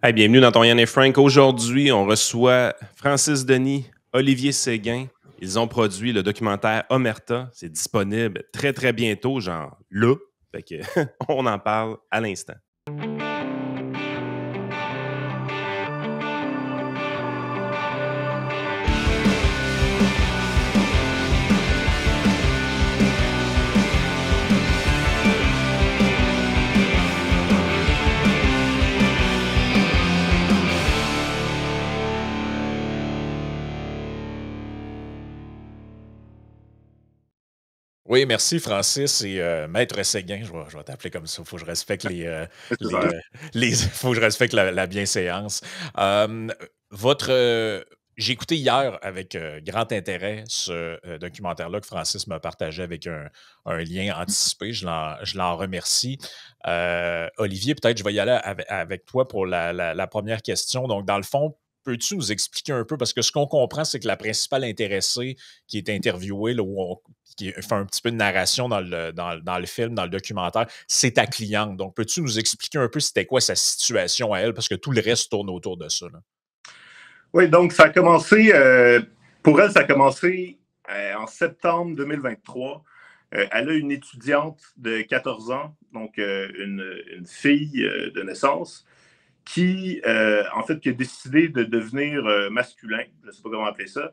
Hey, bienvenue dans ton Yann et Frank. Aujourd'hui, on reçoit Francis Denis, Olivier Séguin. Ils ont produit le documentaire Omerta. C'est disponible très, très bientôt, genre là. Fait que on en parle à l'instant. Oui, merci Francis et Maître Séguin, je vais t'appeler comme ça. Il faut que je respecte C'est les, ça. faut que je respecte la bienséance. Euh, votre, euh, j'ai écouté hier avec grand intérêt ce documentaire-là que Francis m'a partagé avec un lien anticipé. Je l'en remercie. Olivier, peut-être je vais y aller avec toi pour la première question. Donc, dans le fond, peux-tu nous expliquer un peu, parce que ce qu'on comprend, c'est que la principale intéressée qui est interviewée, là, qui fait un petit peu de narration dans le film, dans le documentaire, c'est ta cliente. Donc, peux-tu nous expliquer un peu c'était quoi sa situation à elle, parce que tout le reste tourne autour de ça, là. Oui, donc ça a commencé, pour elle, ça a commencé en septembre 2023. Elle a une étudiante de 14 ans, donc une fille de naissance, en fait, qui a décidé de devenir masculin, je ne sais pas comment appeler ça.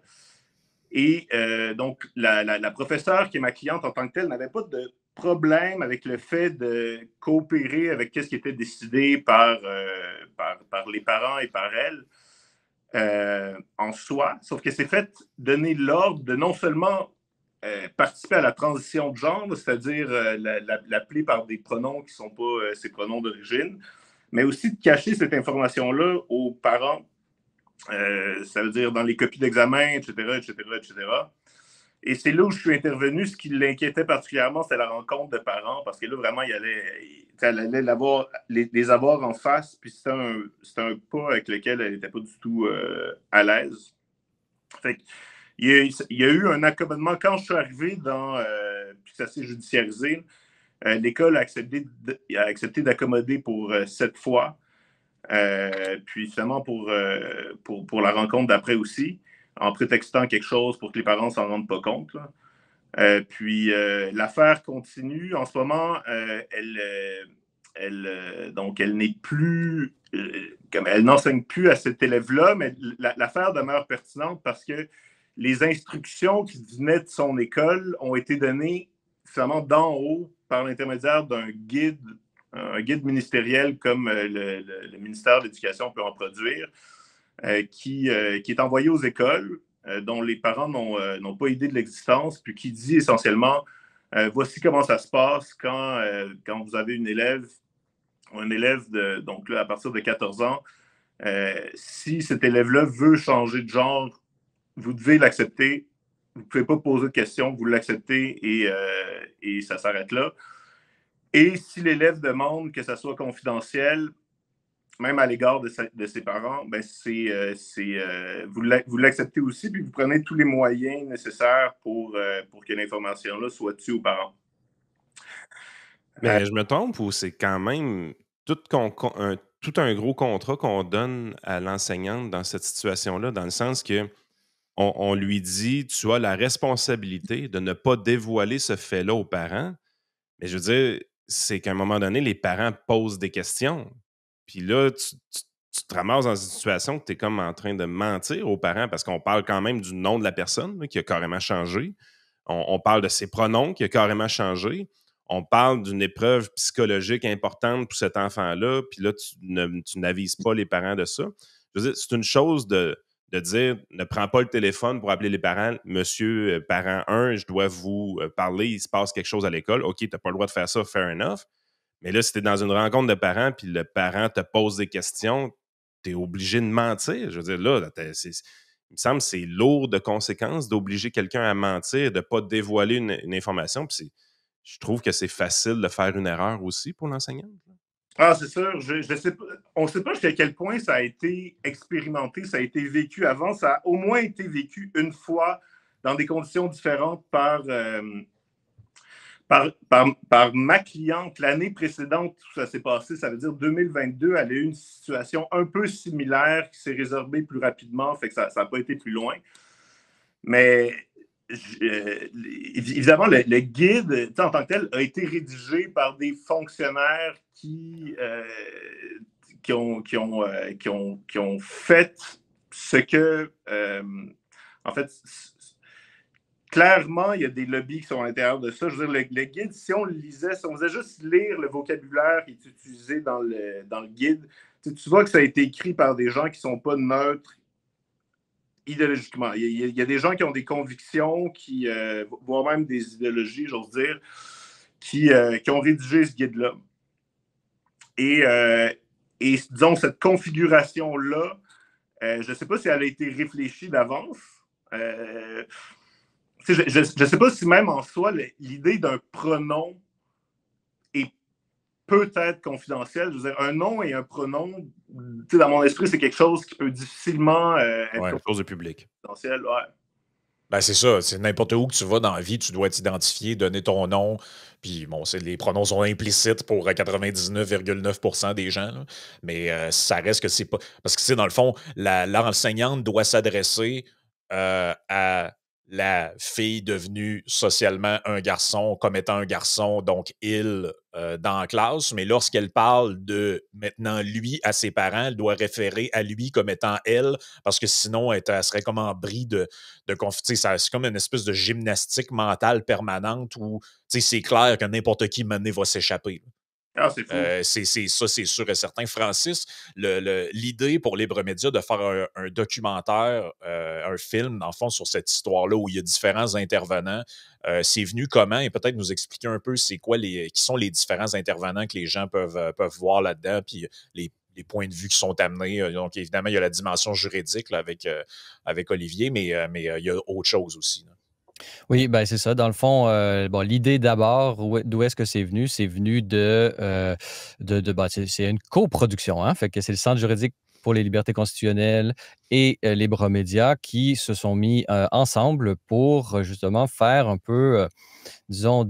Et donc, la professeure qui est ma cliente en tant que telle n'avait pas de problème avec le fait de coopérer avec ce qui était décidé par les parents et par elle. En soi, sauf que c'est fait donner l'ordre de non seulement participer à la transition de genre, c'est-à-dire l'appeler par des pronoms qui ne sont pas ses pronoms d'origine, mais aussi de cacher cette information-là aux parents, ça veut dire dans les copies d'examen, etc., etc., etc. Et c'est là où je suis intervenu. Ce qui l'inquiétait particulièrement, c'est la rencontre de parents, parce que là, vraiment, elle allait les avoir en face, puis c'était un pas avec lequel elle n'était pas du tout à l'aise. Fait il y a eu un accommodement. Quand je suis arrivé puis ça s'est judiciarisé, l'école a accepté d'accommoder pour 7 fois, puis finalement pour la rencontre d'après aussi, en prétextant quelque chose pour que les parents ne s'en rendent pas compte, là. Puis l'affaire continue. En ce moment, donc elle n'est plus, comme elle n'enseigne plus à cet élève-là, mais l'affaire demeure pertinente parce que les instructions qui venaient de son école ont été données finalement d'en haut par l'intermédiaire d'un guide, un guide ministériel comme le ministère de l'Éducation peut en produire, qui est envoyé aux écoles, dont les parents n'ont pas idée de l'existence, puis qui dit essentiellement voici comment ça se passe quand vous avez une élève ou un élève donc là, à partir de 14 ans. Si cet élève-là veut changer de genre, vous devez l'accepter. Vous ne pouvez pas poser de questions, vous l'acceptez et ça s'arrête là. Et si l'élève demande que ça soit confidentiel, même à l'égard de ses parents, ben vous l'acceptez aussi, puis vous prenez tous les moyens nécessaires pour que l'information-là soit tue aux parents. Mais je me trompe ou c'est quand même tout un gros contrat qu'on donne à l'enseignante dans cette situation-là, dans le sens que on lui dit tu as la responsabilité de ne pas dévoiler ce fait-là aux parents. Mais je veux dire, c'est qu'à un moment donné, les parents posent des questions. Puis là, tu te ramasses dans une situation que tu es comme en train de mentir aux parents parce qu'on parle quand même du nom de la personne là, qui a carrément changé. On parle de ses pronoms qui a carrément changé. On parle d'une épreuve psychologique importante pour cet enfant-là. Puis là, tu n'avises pas les parents de ça. Je veux dire, c'est une chose de dire ne prends pas le téléphone pour appeler les parents. Monsieur parent 1, je dois vous parler, il se passe quelque chose à l'école. OK, tu n'as pas le droit de faire ça, fair enough. Mais là, si tu es dans une rencontre de parents puis le parent te pose des questions, tu es obligé de mentir. Je veux dire, là, il me semble que c'est lourd de conséquences d'obliger quelqu'un à mentir, de ne pas dévoiler une information. Puis je trouve que c'est facile de faire une erreur aussi pour l'enseignant. Ah, c'est sûr. Je sais pas, on ne sait pas jusqu'à quel point ça a été expérimenté, ça a été vécu avant. Ça a au moins été vécu une fois dans des conditions différentes Par ma cliente, l'année précédente où ça s'est passé, ça veut dire 2022, elle a eu une situation un peu similaire qui s'est résorbée plus rapidement, fait que ça n'a pas été plus loin. Mais évidemment, le guide, en tant que tel, a été rédigé par des fonctionnaires qui ont fait ce que, en fait, clairement, il y a des lobbies qui sont à l'intérieur de ça. Je veux dire, le guide, si on le lisait, si on faisait juste lire le vocabulaire qui est utilisé dans le guide, tu vois que ça a été écrit par des gens qui ne sont pas neutres idéologiquement. Il y a des gens qui ont des convictions, voire même des idéologies, j'ose dire, qui ont rédigé ce guide-là. Et disons, cette configuration-là, je ne sais pas si elle a été réfléchie d'avance. Je ne sais pas si même en soi, l'idée d'un pronom est peut-être confidentielle. Je veux dire, un nom et un pronom, dans mon esprit, c'est quelque chose qui peut difficilement être quelque chose de public. Confidentiel. Ouais. Ben c'est ça, c'est n'importe où que tu vas dans la vie, tu dois t'identifier, donner ton nom, puis bon, les pronoms sont implicites pour 99,9% des gens, là. Mais ça reste que c'est pas... Parce que, dans le fond, l'enseignante doit s'adresser à la fille devenue socialement un garçon, comme étant un garçon, donc il, dans la classe, mais lorsqu'elle parle de maintenant lui à ses parents, elle doit référer à lui comme étant elle, parce que sinon, elle serait comme en bris de conflit. C'est comme une espèce de gymnastique mentale permanente où c'est clair que n'importe qui maintenant va s'échapper. Ah, c'est fou. C'est sûr et certain. Francis, l'idée pour Libre Média de faire un documentaire, un film, en fond, sur cette histoire-là où il y a différents intervenants, c'est venu comment? Et peut-être nous expliquer un peu qui sont les différents intervenants que les gens peuvent voir là-dedans, puis les points de vue qui sont amenés. Donc, évidemment, il y a la dimension juridique là, avec Olivier, mais il y a autre chose aussi. Là. Oui, ben c'est ça. Dans le fond, l'idée d'abord, d'où est-ce que c'est venu? C'est venu c'est une coproduction, hein? Fait que c'est le Centre juridique pour les libertés constitutionnelles et Libre Média qui se sont mis ensemble pour justement faire un peu, disons,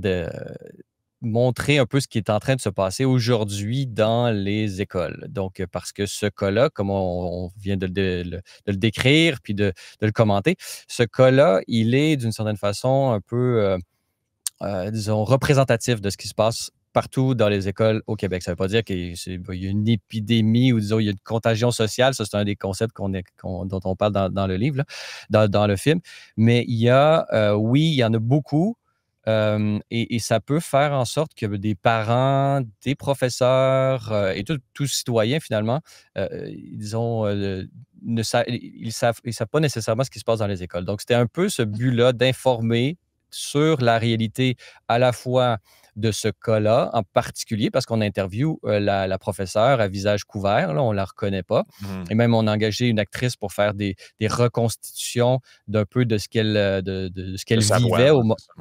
montrer un peu ce qui est en train de se passer aujourd'hui dans les écoles. Donc, parce que ce cas-là, comme on vient de le décrire puis de le commenter, ce cas-là, il est d'une certaine façon un peu, disons, représentatif de ce qui se passe partout dans les écoles au Québec. Ça ne veut pas dire qu'il y a une épidémie ou disons, il y a une contagion sociale. Ça, c'est un des concepts dont on parle dans le livre, là, dans le film. Mais il y a, oui, il y en a beaucoup. Et ça peut faire en sorte que des parents, des professeurs et tout citoyen, finalement, disons, ils savent pas nécessairement ce qui se passe dans les écoles. Donc, c'était un peu ce but-là d'informer sur la réalité à la fois de ce cas-là en particulier, parce qu'on interviewe la professeure à visage couvert, là, on ne la reconnaît pas. Et même, on a engagé une actrice pour faire des reconstitutions d'un peu de ce qu'elle vivait.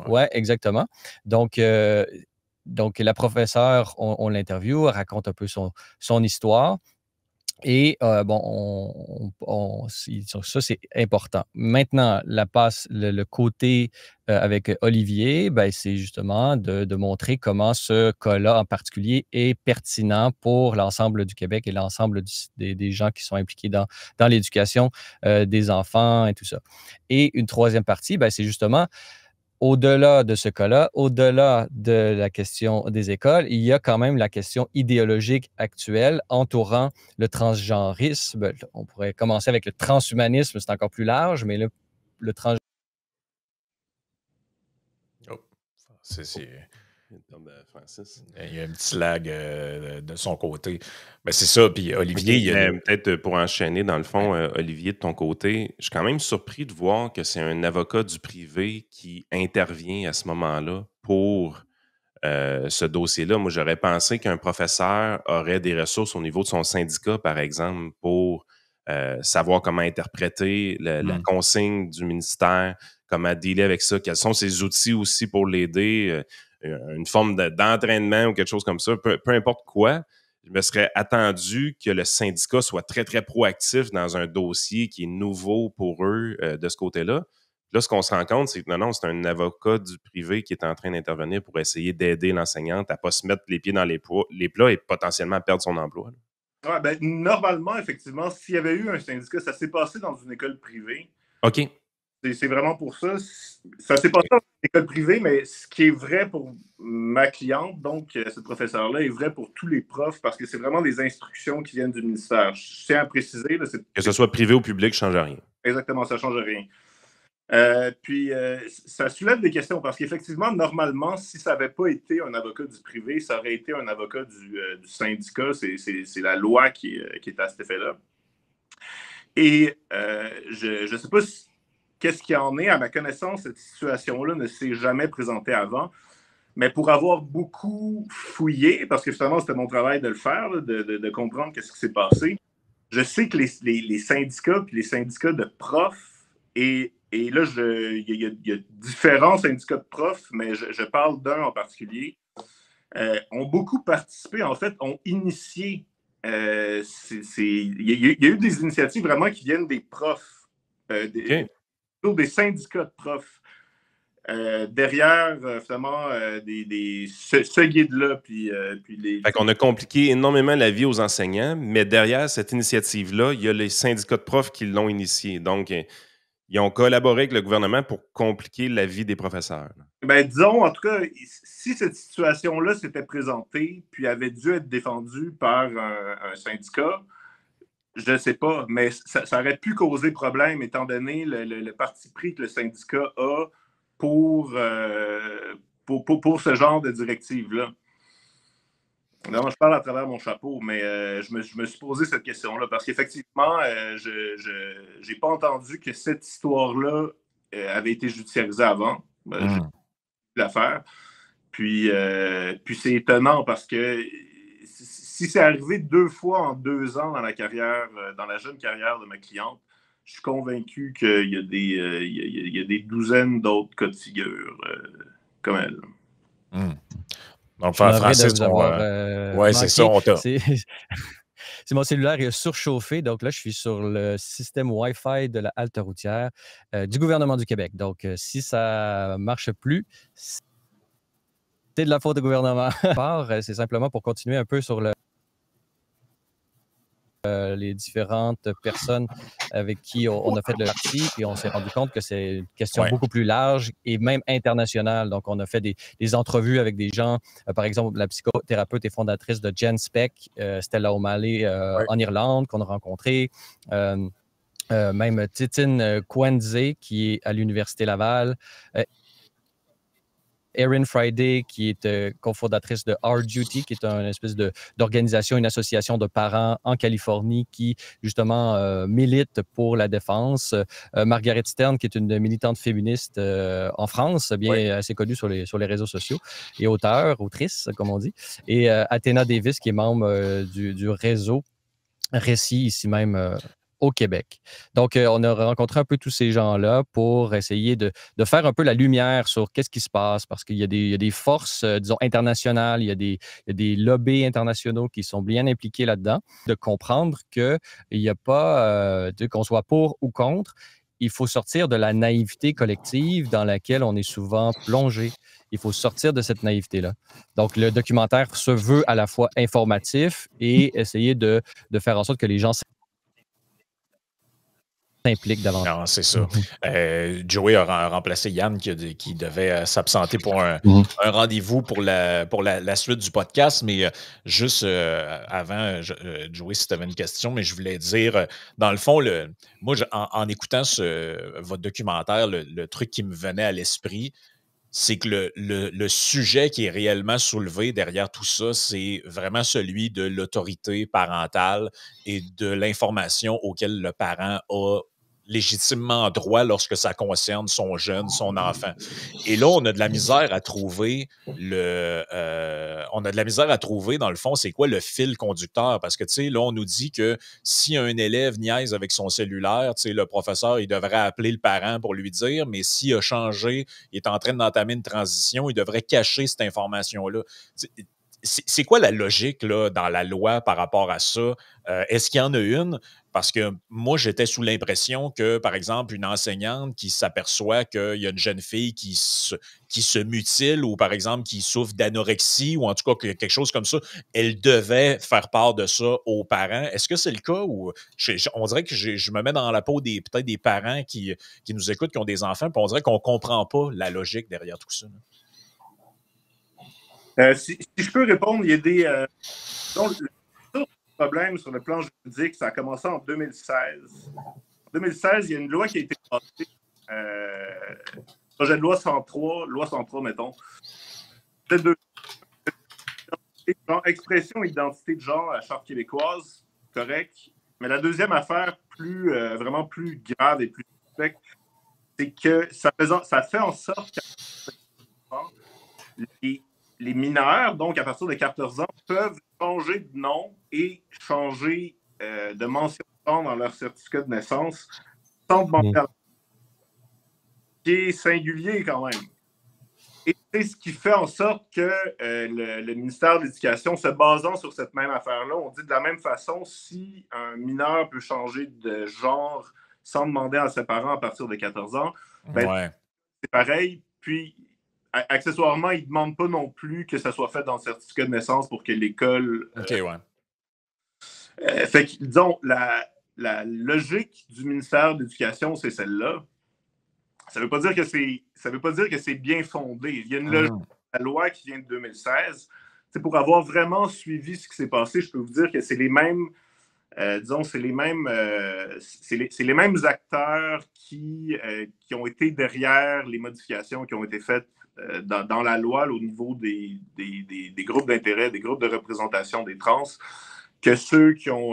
Oui, exactement. Donc, la professeure, on l'interviewe, elle raconte un peu son histoire. Et ça, c'est important. Maintenant, le côté avec Olivier, c'est justement de montrer comment ce cas-là en particulier est pertinent pour l'ensemble du Québec et l'ensemble des gens qui sont impliqués dans l'éducation des enfants et tout ça. Et une troisième partie, c'est justement au-delà de ce cas-là, au-delà de la question des écoles, il y a quand même la question idéologique actuelle entourant le transgenrisme. On pourrait commencer avec le transhumanisme, c'est encore plus large, mais le trans... Oh, il y a un petit lag de son côté. Mais c'est ça, puis Olivier... Peut-être pour enchaîner, dans le fond, Olivier, de ton côté, je suis quand même surpris de voir que c'est un avocat du privé qui intervient à ce moment-là pour ce dossier-là. Moi, j'aurais pensé qu'un professeur aurait des ressources au niveau de son syndicat, par exemple, pour savoir comment interpréter la consigne du ministère, comment dealer avec ça, quels sont ses outils aussi pour l'aider, une forme d'entraînement ou quelque chose comme ça, peu importe quoi. Je me serais attendu que le syndicat soit très, très proactif dans un dossier qui est nouveau pour eux de ce côté-là. Là, ce qu'on se rend compte, c'est que non, c'est un avocat du privé qui est en train d'intervenir pour essayer d'aider l'enseignante à ne pas se mettre les pieds dans les plats et potentiellement perdre son emploi. Ouais, ben, normalement, effectivement, s'il y avait eu un syndicat, ça s'est passé dans une école privée. OK. C'est vraiment pour ça. Ça s'est passé dans une école privée, mais ce qui est vrai pour ma cliente, donc ce professeur-là, est vrai pour tous les profs parce que c'est vraiment des instructions qui viennent du ministère. Je tiens à préciser. Là, que ce soit privé ou public, ça ne change rien. Exactement, ça ne change rien. Puis, ça soulève des questions parce qu'effectivement, normalement, si ça n'avait pas été un avocat du privé, ça aurait été un avocat du syndicat. C'est la loi qui est à cet effet-là. Et je ne sais pas qu'est-ce qu'il y en est. À ma connaissance, cette situation-là ne s'est jamais présentée avant. Mais pour avoir beaucoup fouillé, parce que finalement, c'était mon travail de le faire, là, de comprendre qu'est-ce qui s'est passé, je sais que les syndicats, puis les syndicats de profs, et là, il y a différents syndicats de profs, mais je parle d'un en particulier, ont beaucoup participé, en fait, ont initié. Il y a eu des initiatives vraiment qui viennent des profs, des syndicats de profs. Derrière, finalement, ce guide-là. Fait qu'on a compliqué énormément la vie aux enseignants, mais derrière cette initiative-là, il y a les syndicats de profs qui l'ont initiée. Donc, ils ont collaboré avec le gouvernement pour compliquer la vie des professeurs. Ben, disons, en tout cas, si cette situation-là s'était présentée puis avait dû être défendue par un syndicat, je ne sais pas, mais ça aurait pu causer problème étant donné le parti pris que le syndicat a pour ce genre de directive-là. Non, je parle à travers mon chapeau, mais je me suis posé cette question-là parce qu'effectivement, je n'ai pas entendu que cette histoire-là avait été judiciarisée avant. J'ai vu l'affaire. Puis c'est étonnant parce que si c'est arrivé 2 fois en 2 ans dans la carrière, dans la jeune carrière de ma cliente, je suis convaincu qu'il y a des douzaines d'autres cas de figure comme elle. Donc, Francis, ouais, c'est ça, on t'a. C'est mon cellulaire est surchauffé. Donc là, je suis sur le système Wi-Fi de la halte routière du gouvernement du Québec. Donc, si ça ne marche plus, c'est de la faute du gouvernement. C'est simplement pour continuer un peu sur les différentes personnes avec qui on a fait le parti, puis on s'est rendu compte que c'est une question beaucoup plus large et même internationale. Donc, on a fait des entrevues avec des gens, par exemple, la psychothérapeute et fondatrice de Gen Spec, Stella O'Malley, en Irlande, qu'on a rencontré. Même Titine Kwenze, qui est à l'Université Laval. Erin Friday, qui est cofondatrice de R-Duty, qui est une espèce d'organisation, une association de parents en Californie qui, justement, milite pour la défense. Margaret Stern, qui est une militante féministe en France, bien assez connue sur les réseaux sociaux, et autrice, comme on dit. Et Athéna Davis, qui est membre du réseau Récit, ici même au Québec. Donc, on a rencontré un peu tous ces gens-là pour essayer de faire un peu la lumière sur qu'est-ce qui se passe, parce qu'il y a des forces, disons, internationales, il y a des lobbies internationaux qui sont bien impliqués là-dedans, de comprendre qu'il n'y a pas, qu'on soit pour ou contre, il faut sortir de la naïveté collective dans laquelle on est souvent plongé. Il faut sortir de cette naïveté-là. Donc, le documentaire se veut à la fois informatif et essayer de faire en sorte que les gens s'implique davantage. Non, c'est ça. Joey a remplacé Yann qui devait s'absenter pour un rendez-vous pour la suite du podcast. Mais juste avant, Joey, si tu avais une question, mais je voulais dire, dans le fond, moi, en écoutant votre documentaire, le truc qui me venait à l'esprit, c'est que le sujet qui est réellement soulevé derrière tout ça, c'est vraiment celui de l'autorité parentale et de l'information auquel le parent a légitimement droit lorsque ça concerne son jeune, son enfant. Et là, on a de la misère à trouver dans le fond, c'est quoi le fil conducteur? Parce que, tu sais, là, on nous dit que si un élève niaise avec son cellulaire, tu sais, le professeur, il devrait appeler le parent pour lui dire, mais s'il a changé, il est en train d'entamer une transition, il devrait cacher cette information-là. c'est quoi la logique là, dans la loi par rapport à ça? Est-ce qu'il y en a une? Parce que moi, j'étais sous l'impression que, par exemple, une enseignante qui s'aperçoit qu'il y a une jeune fille qui se mutile ou, par exemple, qui souffre d'anorexie ou en tout cas quelque chose comme ça, elle devait faire part de ça aux parents. Est-ce que c'est le cas ou on dirait que je me mets dans la peau peut-être des parents qui nous écoutent, qui ont des enfants, puis on dirait qu'on ne comprend pas la logique derrière tout ça. Si je peux répondre, il y a des... donc, le problème sur le plan juridique, ça a commencé en 2016. En 2016, il y a une loi qui a été passée, projet de loi 103, mettons. C'est expression identité de genre à la Charte québécoise, correct. Mais la deuxième affaire, vraiment plus grave et plus suspecte, c'est que ça fait en sorte que les mineurs, donc à partir de 14 ans, peuvent changer de nom et changer de mention de genre dans leur certificat de naissance sans demander à qui est singulier quand même. Et c'est ce qui fait en sorte que le ministère de l'Éducation, se basant sur cette même affaire-là, on dit de la même façon, si un mineur peut changer de genre sans demander à ses parents à partir de 14 ans, c'est pareil. Puis, accessoirement, ils ne demandent pas non plus que ça soit fait dans le certificat de naissance pour que l'école... fait que, disons, la logique du ministère de l'Éducation, c'est celle-là. Ça ne veut pas dire que c'est bien fondé. Il y a une logique de la loi qui vient de 2016. C'est pour avoir vraiment suivi ce qui s'est passé, je peux vous dire que c'est les mêmes... c'est les mêmes acteurs qui ont été derrière les modifications qui ont été faites dans la loi là, au niveau des groupes d'intérêt, des groupes de représentation des trans, que ceux qui ont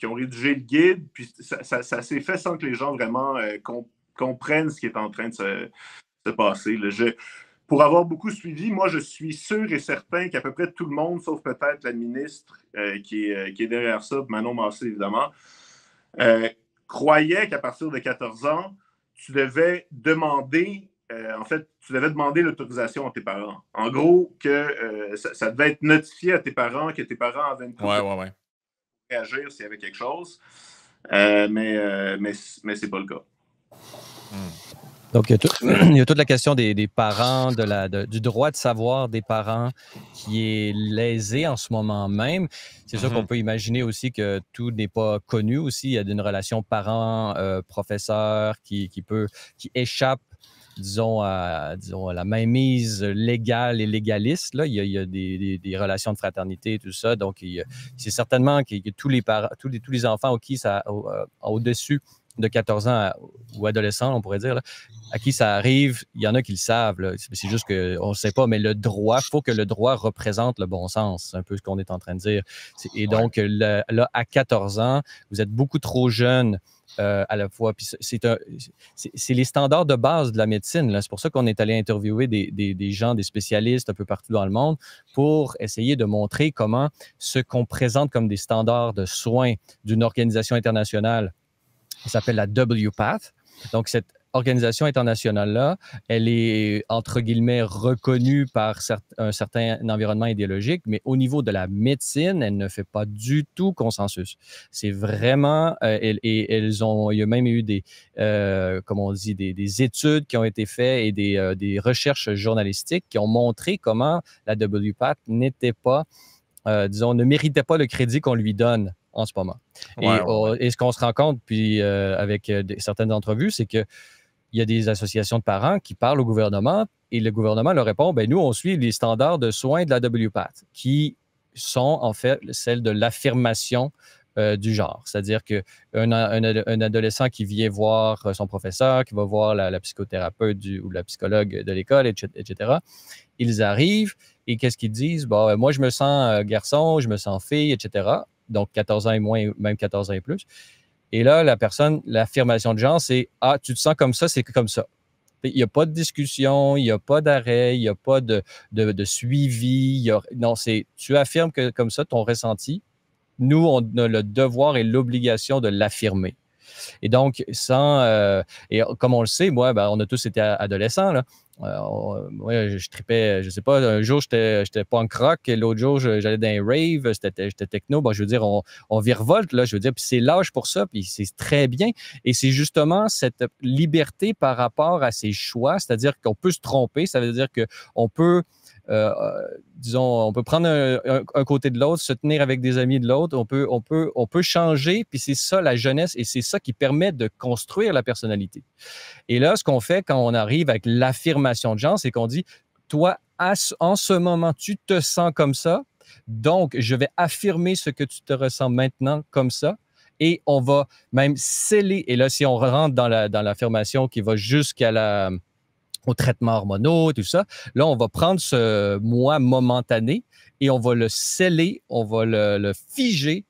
rédigé le guide. Puis ça s'est fait sans que les gens vraiment comprennent ce qui est en train de se passer. Là. Pour avoir beaucoup suivi, moi, je suis sûr et certain qu'à peu près tout le monde, sauf peut-être la ministre qui est derrière ça, Manon Massé, évidemment, croyait qu'à partir de 14 ans, tu devais demander l'autorisation à tes parents. En gros, que ça devait être notifié à tes parents, que tes parents avaient une réagir s'il y avait quelque chose. Mais c'est pas le cas. Donc, il y a toute la question des parents, du droit de savoir des parents qui est lésé en ce moment même. C'est sûr qu'on peut imaginer aussi que tout n'est pas connu aussi. Il y a une relation parent-professeur qui échappe, disons, à la mainmise légale et légaliste. Là. Il y a des relations de fraternité, tout ça. Donc, c'est certainement que tous les enfants au-dessus de 14 ans ou adolescents, on pourrait dire, là, à qui ça arrive, il y en a qui le savent. Là. C'est juste qu'on ne sait pas, mais il faut que le droit représente le bon sens. C'est un peu ce qu'on est en train de dire. Et donc, là, à 14 ans, vous êtes beaucoup trop jeune à la fois. Puis c'est les standards de base de la médecine. Là. C'est pour ça qu'on est allé interviewer des gens, des spécialistes un peu partout dans le monde pour essayer de montrer comment ce qu'on présente comme des standards de soins d'une organisation internationale, ça s'appelle la WPATH. Donc, cette organisation internationale-là, elle est, entre guillemets, reconnue par un certain environnement idéologique, mais au niveau de la médecine, elle ne fait pas du tout consensus. C'est vraiment... il y a même eu des études qui ont été faites et des recherches journalistiques qui ont montré comment la WPATH n'était pas, ne méritait pas le crédit qu'on lui donne en ce moment. Et ce qu'on se rend compte, puis avec certaines entrevues, c'est qu'il y a des associations de parents qui parlent au gouvernement et le gouvernement leur répond, nous, on suit les standards de soins de la WPATH, qui sont en fait celles de l'affirmation du genre. C'est-à-dire qu'un adolescent qui vient voir son professeur, qui va voir la psychothérapeute ou la psychologue de l'école, etc., ils arrivent et qu'est-ce qu'ils disent? Moi, je me sens garçon, je me sens fille, etc., donc 14 ans et moins, même 14 ans et plus. Et là, l'affirmation de genre, c'est « Ah, tu te sens comme ça, c'est comme ça ». Il n'y a pas de discussion, il n'y a pas d'arrêt, il n'y a pas de suivi. Non, tu affirmes comme ça ton ressenti. Nous, on a le devoir et l'obligation de l'affirmer. Et donc, et comme on le sait, moi, on a tous été adolescents, là. Moi, je tripais, je sais pas, un jour, j'étais punk rock, et l'autre jour, j'allais dans les raves, j'étais techno. Je veux dire, on virevolte, là, je veux dire, puis c'est l'âge pour ça, puis c'est très bien. Et c'est justement cette liberté par rapport à ses choix, c'est-à-dire qu'on peut se tromper, ça veut dire qu'on peut, disons, on peut prendre un côté de l'autre, se tenir avec des amis de l'autre, on peut changer, puis c'est ça la jeunesse, et c'est ça qui permet de construire la personnalité. Et là, ce qu'on fait quand on arrive avec l'affirmation de genre, c'est qu'on dit, toi, en ce moment, tu te sens comme ça, donc je vais affirmer ce que tu te ressens maintenant comme ça, et on va même sceller, et là, si on rentre dans l'affirmation qui va au traitement hormonaux, tout ça, là, on va prendre ce moi momentané et on va le sceller, on va le figer,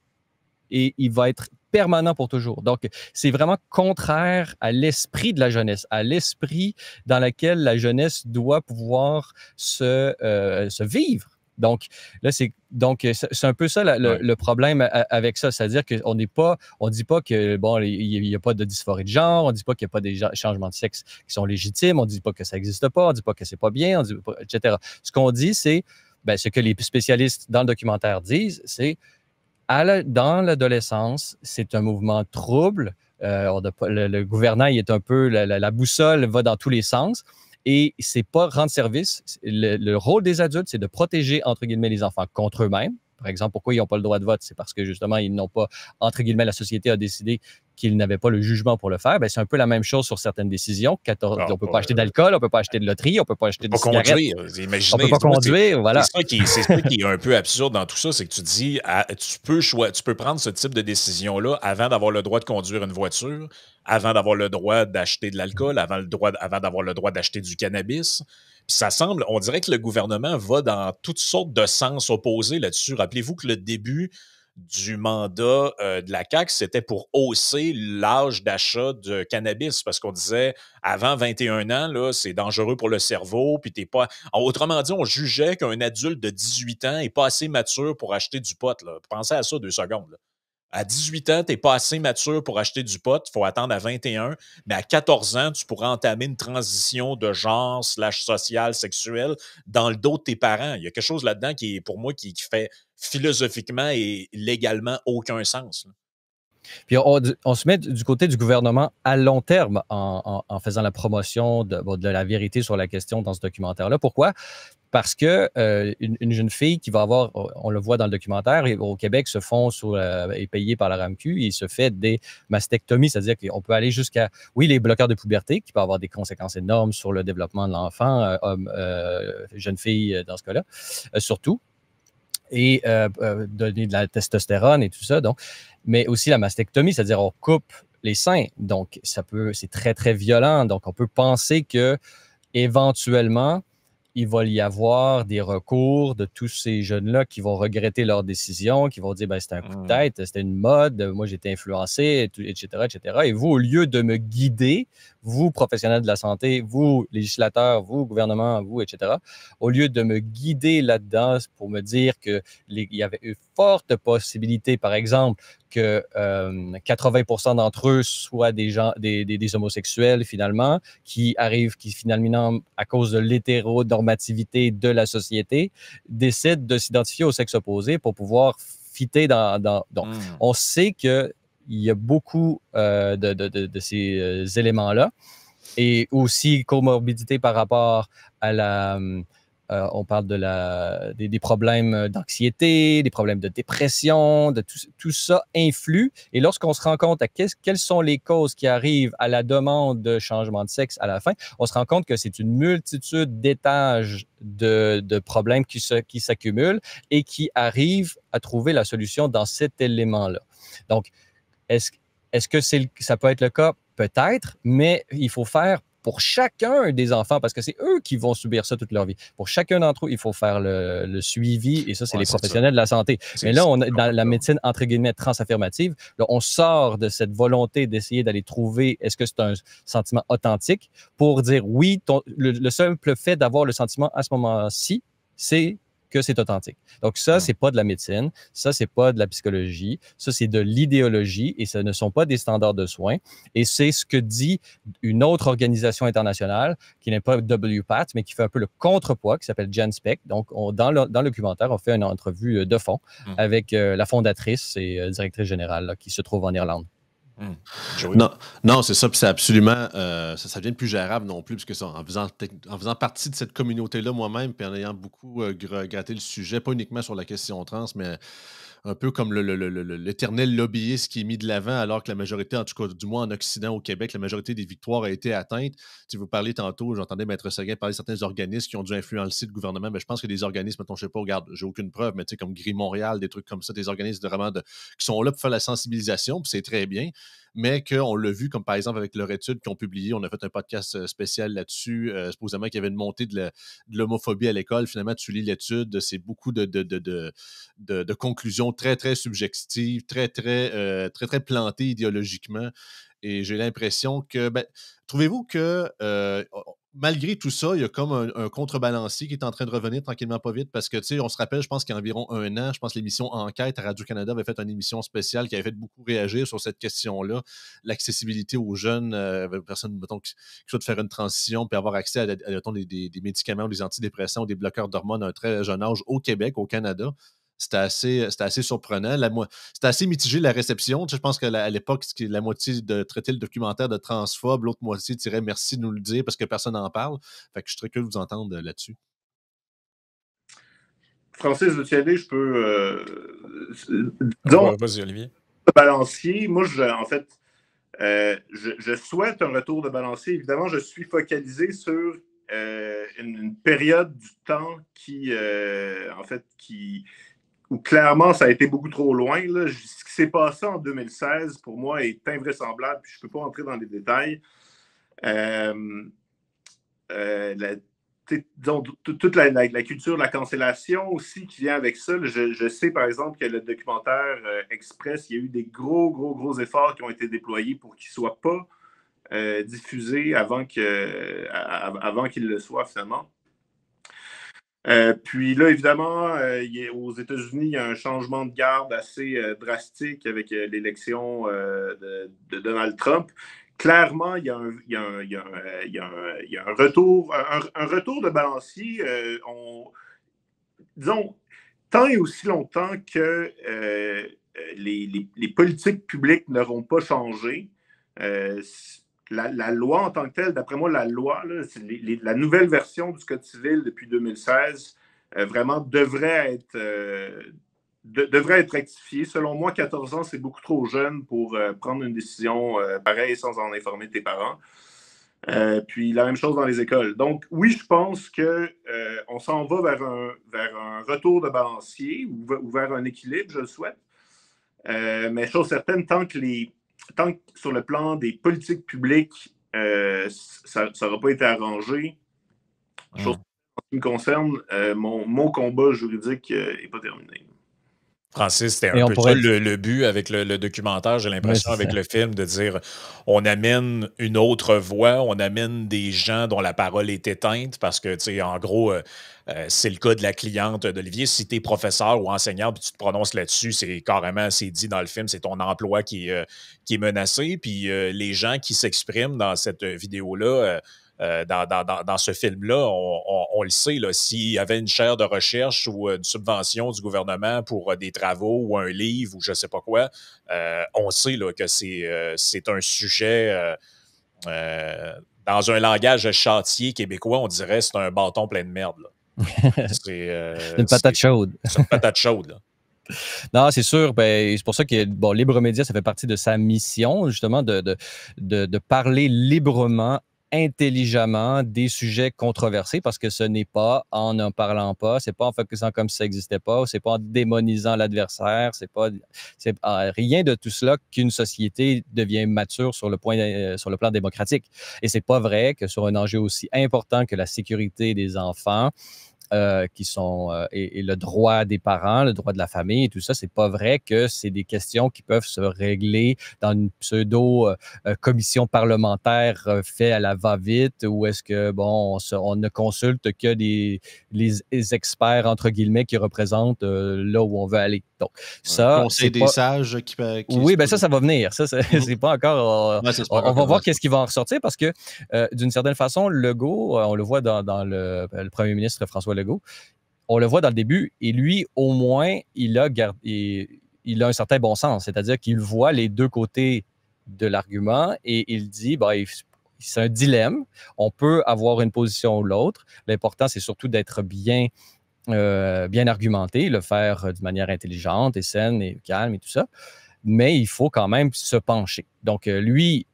et il va être permanent pour toujours. Donc, c'est vraiment contraire à l'esprit de la jeunesse, à l'esprit dans lequel la jeunesse doit pouvoir se vivre. Donc, là, c'est un peu ça le problème avec ça. C'est-à-dire qu'on dit pas que, bon, il n'y a pas de dysphorie de genre, on dit pas qu'il n'y a pas des changements de sexe qui sont légitimes, on dit pas que ça n'existe pas, on dit pas que c'est pas bien, on dit pas, etc. Ce qu'on dit, c'est, ce que les spécialistes dans le documentaire disent, c'est dans l'adolescence, c'est un mouvement trouble. Le gouvernail est un peu, la boussole va dans tous les sens. Et c'est pas rendre service. Le rôle des adultes, c'est de protéger, entre guillemets, les enfants contre eux-mêmes. Par exemple, pourquoi ils n'ont pas le droit de vote? C'est parce que, justement, ils n'ont pas, entre guillemets, la société a décidé qu'ils n'avaient pas le jugement pour le faire. C'est un peu la même chose sur certaines décisions. On ne peut pas acheter d'alcool, on ne peut pas acheter de loterie, on ne peut pas acheter de cigarettes. Imaginez, on ne peut pas conduire, voilà. C'est ça qui est un peu absurde dans tout ça, c'est que tu dis, tu peux prendre ce type de décision-là avant d'avoir le droit de conduire une voiture, avant d'avoir le droit d'acheter de l'alcool, avant d'avoir le droit d'acheter du cannabis. Puis ça semble, on dirait que le gouvernement va dans toutes sortes de sens opposés là-dessus. Rappelez-vous que le début du mandat de la CAQ, c'était pour hausser l'âge d'achat de cannabis parce qu'on disait avant 21 ans, là, c'est dangereux pour le cerveau, puis t'es pas. Autrement dit, on jugeait qu'un adulte de 18 ans n'est pas assez mature pour acheter du pot. Là. Pensez à ça 2 secondes. Là. À 18 ans, tu n'es pas assez mature pour acheter du pot, il faut attendre à 21, mais à 14 ans, tu pourras entamer une transition de genre /social, sexuel dans le dos de tes parents. Il y a quelque chose là-dedans qui est, pour moi, qui fait philosophiquement et légalement aucun sens. Là. Puis on se met du côté du gouvernement à long terme en faisant la promotion de la vérité sur la question dans ce documentaire-là. Pourquoi? Parce que une jeune fille qui va avoir, on le voit dans le documentaire, au Québec, est payée par la RAMQ, il se fait des mastectomies, c'est-à-dire qu'on peut aller jusqu'à, oui, les bloqueurs de puberté, qui peuvent avoir des conséquences énormes sur le développement de l'enfant, jeune fille dans ce cas-là, surtout, et donner de la testostérone et tout ça, donc, mais aussi la mastectomie, c'est-à-dire on coupe les seins, donc c'est très, très violent, donc on peut penser que éventuellement, il va y avoir des recours de tous ces jeunes-là qui vont regretter leur décision, qui vont dire c'était un coup de tête, c'était une mode, moi j'étais influencé, etc., etc. Et vous, au lieu de me guider, vous, professionnels de la santé, vous, législateurs, vous, gouvernement, vous, etc., au lieu de me guider là-dedans pour me dire qu'il y avait une forte possibilité, par exemple, que 80% d'entre eux soient des homosexuels, finalement, qui finalement, à cause de l'hétéronormativité de la société, décident de s'identifier au sexe opposé pour pouvoir fitter donc, on sait qu'il y a beaucoup de ces éléments-là, et aussi comorbidité par rapport à on parle des problèmes d'anxiété, des problèmes de dépression, de tout ça influe. Et lorsqu'on se rend compte à quelles sont les causes qui arrivent à la demande de changement de sexe à la fin, on se rend compte que c'est une multitude d'étages de problèmes qui s'accumulent et qui arrivent à trouver la solution dans cet élément-là. Donc, est-ce que ça peut être le cas? Peut-être, mais il faut faire pour chacun des enfants, parce que c'est eux qui vont subir ça toute leur vie. Pour chacun d'entre eux, il faut faire le suivi, et ça, c'est les professionnels de la santé. Mais là, on est dans la médecine, entre guillemets, transaffirmative. Là, on sort de cette volonté d'essayer d'aller trouver, est-ce que c'est un sentiment authentique, pour dire oui, le simple fait d'avoir le sentiment à ce moment-ci, c'est que c'est authentique. Donc ça, c'est pas de la médecine, ça, c'est pas de la psychologie, ça, c'est de l'idéologie et ce ne sont pas des standards de soins. Et c'est ce que dit une autre organisation internationale qui n'est pas WPATH, mais qui fait un peu le contrepoids, qui s'appelle GenSpec. Donc, dans le documentaire, on fait une entrevue de fond avec la fondatrice et directrice générale là, qui se trouve en Irlande. Non, c'est ça, puis c'est absolument, ça devient plus gérable non plus, parce que ça, en faisant partie de cette communauté-là moi-même, puis en ayant beaucoup gratté le sujet, pas uniquement sur la question trans, mais un peu comme l'éternel lobbyiste qui est mis de l'avant, alors que la majorité, en tout cas, du moins en Occident, au Québec, la majorité des victoires a été atteinte. Si vous parlez tantôt, j'entendais Maître Seguin parler de certains organismes qui ont dû influencer le gouvernement, mais je pense que des organismes, mettons, je sais pas, regarde, j'ai aucune preuve, mais tu sais, comme Gris Montréal, des trucs comme ça, des organismes qui sont là pour faire la sensibilisation, puis c'est très bien, mais qu'on l'a vu, comme par exemple avec leur étude qu'ils ont publié, on a fait un podcast spécial là-dessus, supposément qu'il y avait une montée de l'homophobie à l'école. Finalement, tu lis l'étude, c'est beaucoup de conclusions très, très subjectives, très, très plantées idéologiquement. Et j'ai l'impression que, trouvez-vous que malgré tout ça, il y a comme un contrebalancier qui est en train de revenir tranquillement pas vite parce que, tu sais, on se rappelle, je pense qu'il y a environ 1 an, je pense que l'émission Enquête à Radio-Canada avait fait une émission spéciale qui avait fait beaucoup réagir sur cette question-là, l'accessibilité aux jeunes, personnes, mettons, qui souhaitent faire une transition puis avoir accès à des médicaments ou des antidépresseurs ou des bloqueurs d'hormones à un très jeune âge au Québec, au Canada. C'était assez surprenant. C'était assez mitigé, la réception. Tu sais, je pense qu'à l'époque, la moitié traitait le documentaire de transphobe, l'autre moitié dirait merci de nous le dire parce que personne n'en parle. Fait que je suis très curieux de vous entendre là-dessus. Francis, veux-tu y aller? Je peux... disons, vas-y, Olivier. Balancier, moi, en fait, je souhaite un retour de balancier. Évidemment, je suis focalisé sur une période du temps où clairement, ça a été beaucoup trop loin. Là. Ce qui s'est passé en 2016, pour moi, est invraisemblable. Puis je ne peux pas entrer dans les détails. Toute la culture de la cancellation aussi qui vient avec ça. Je sais, par exemple, que le documentaire Express, il y a eu des gros efforts qui ont été déployés pour qu'il ne soit pas diffusé avant qu'il le soit, finalement. Puis là, évidemment, aux États-Unis, il y a un changement de garde assez drastique avec l'élection de Donald Trump. Clairement, il y a un retour de balancier. Disons, tant et aussi longtemps que les politiques publiques n'auront pas changé, la loi en tant que telle, d'après moi, la loi, là, la nouvelle version du Code civil depuis 2016, vraiment devrait être rectifiée. Selon moi, 14 ans, c'est beaucoup trop jeune pour prendre une décision pareille sans en informer tes parents. Puis la même chose dans les écoles. Donc, oui, je pense qu'on s'en va vers un retour de balancier ou vers un équilibre, je le souhaite. Mais chose certaine, tant que sur le plan des politiques publiques, ça n'aura pas été arrangé, chose en ce qui me concerne, mon combat juridique n'est pas terminé. Francis, c'était un peu ça le but avec le documentaire, j'ai l'impression, avec le film, de dire on amène une autre voix, on amène des gens dont la parole est éteinte, parce que, tu sais, en gros, c'est le cas de la cliente d'Olivier. Si tu es professeur ou enseignant puis tu te prononces là-dessus, c'est dit dans le film, c'est ton emploi qui est menacé. Puis les gens qui s'expriment dans cette vidéo-là, dans ce film-là, on le sait, s'il y avait une chaire de recherche ou une subvention du gouvernement pour des travaux ou un livre ou je ne sais pas quoi, on sait là, que c'est un sujet dans un langage châtier québécois, on dirait que c'est un bâton plein de merde. C'est une patate chaude. C'est une patate chaude, là. Non, c'est sûr. C'est pour ça que Libre Média, ça fait partie de sa mission, justement, de parler librement, intelligemment des sujets controversés, parce que ce n'est pas en n'en parlant pas, c'est pas en faisant comme si ça n'existait pas, c'est pas en démonisant l'adversaire, c'est rien de tout cela qu'une société devient mature sur le plan démocratique. Et c'est pas vrai que sur un enjeu aussi important que la sécurité des enfants, et le droit des parents, le droit de la famille et tout ça, c'est pas vrai que c'est des questions qui peuvent se régler dans une pseudo-commission parlementaire faite à la va-vite, où est-ce que, bon, on ne consulte que les experts, entre guillemets, qui représentent là où on veut aller. Donc, ça, conseil des sages qui oui, bien ça va venir. Ça, c'est pas encore... on va voir qu'est-ce qui va en ressortir parce que, d'une certaine façon, Legault, on le voit dans le premier ministre François Legault, on le voit dans le début, et lui, au moins, il a un certain bon sens, c'est-à-dire qu'il voit les deux côtés de l'argument et il dit, c'est un dilemme, on peut avoir une position ou l'autre. L'important, c'est surtout d'être bien argumenté, le faire de manière intelligente et saine et calme et tout ça, mais il faut quand même se pencher. Donc, lui,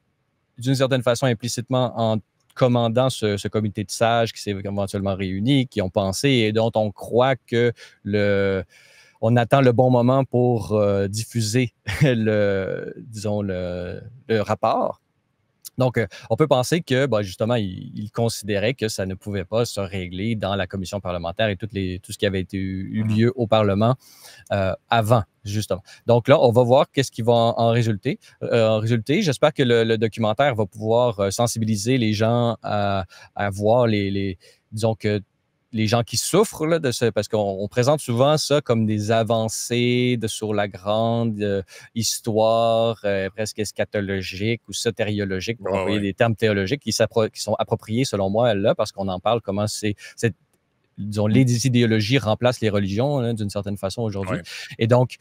d'une certaine façon, implicitement, en commandant ce comité de sages qui s'est éventuellement réuni, qui ont pensé et dont on croit que on attend le bon moment pour diffuser le rapport. Donc, on peut penser que, justement, il considérait que ça ne pouvait pas se régler dans la commission parlementaire et tout ce qui avait eu lieu au Parlement avant, justement. Donc là, on va voir qu'est-ce qui va en résulter. J'espère que le documentaire va pouvoir sensibiliser les gens à voir disons que les gens qui souffrent là, parce qu'on présente souvent ça comme des avancées sur la grande histoire presque eschatologique ou sotériologique, pour employer des termes théologiques qui sont appropriés selon moi là, parce qu'on en parle comment disons, les idéologies remplacent les religions hein, d'une certaine façon aujourd'hui. Ouais. Et donc,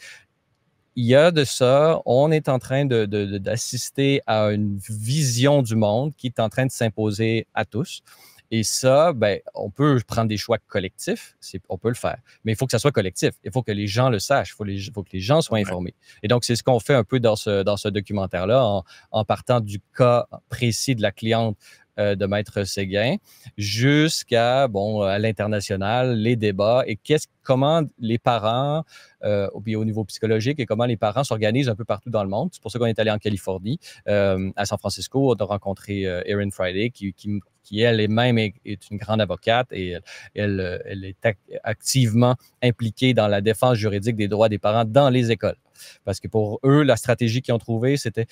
il y a de ça, on est en train d'assister à une vision du monde qui est en train de s'imposer à tous. Et ça, on peut prendre des choix collectifs, on peut le faire, mais il faut que ça soit collectif. Il faut que les gens le sachent, il faut que les gens soient informés. Et donc, c'est ce qu'on fait un peu dans ce documentaire-là, en partant du cas précis de la cliente de Maître Séguin jusqu'à, à l'international, les débats et comment les parents, au niveau psychologique, et comment les parents s'organisent un peu partout dans le monde. C'est pour ça qu'on est allé en Californie, à San Francisco. On a rencontré Erin Friday, qui elle-même est une grande avocate et elle est activement impliquée dans la défense juridique des droits des parents dans les écoles. Parce que pour eux, la stratégie qu'ils ont trouvée, c'était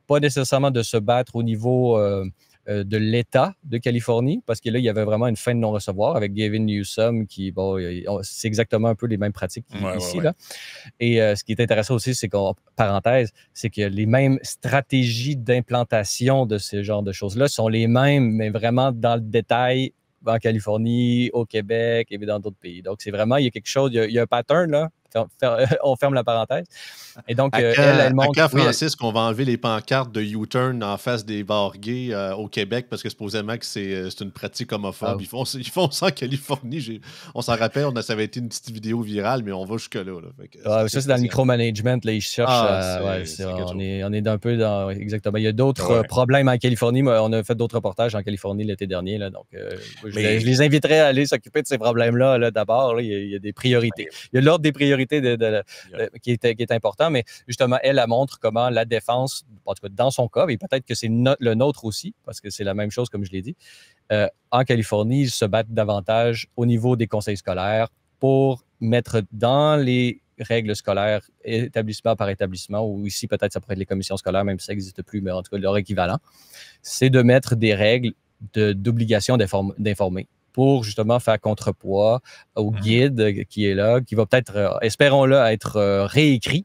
pas nécessairement de se battre au niveau de l'État de Californie, parce que là, il y avait vraiment une fin de non-recevoir avec Gavin Newsom, c'est exactement un peu les mêmes pratiques ici. Là. Et ce qui est intéressant aussi, c'est c'est que les mêmes stratégies d'implantation de ce genre de choses-là sont les mêmes, mais vraiment dans le détail en Californie, au Québec et dans d'autres pays. Donc, c'est vraiment, il y a quelque chose, il y a un pattern, là. On ferme la parencèse. Et donc, elle montre... À quand, Francis, qu'on va enlever les pancartes de U-turn en face des bars gays au Québec parce que supposément que c'est une pratique homophobe. Ils font ça en Californie. On s'en rappelle, ça avait été une petite vidéo virale, mais on va jusque-là. Ça, c'est dans le micromanagement. Là, ils cherchent on est un peu dans... Exactement. Il y a d'autres problèmes en Californie. On a fait d'autres reportages en Californie l'été dernier. Là, donc, je les inviterais à aller s'occuper de ces problèmes-là. Là, d'abord, il y a des priorités. Il y a l'ordre des priorités qui est important, mais justement, elle montre comment la défense, en tout cas dans son cas, et peut-être que c'est le nôtre aussi, parce que c'est la même chose, comme je l'ai dit, en Californie, ils se battent davantage au niveau des conseils scolaires pour mettre dans les règles scolaires, établissement par établissement, ou ici, peut-être, ça pourrait être les commissions scolaires, même si ça n'existe plus, mais en tout cas, leur équivalent, c'est de mettre des règles d'obligation d'informer, pour justement faire contrepoids au guide qui est là, qui va peut-être, espérons-le, être réécrit.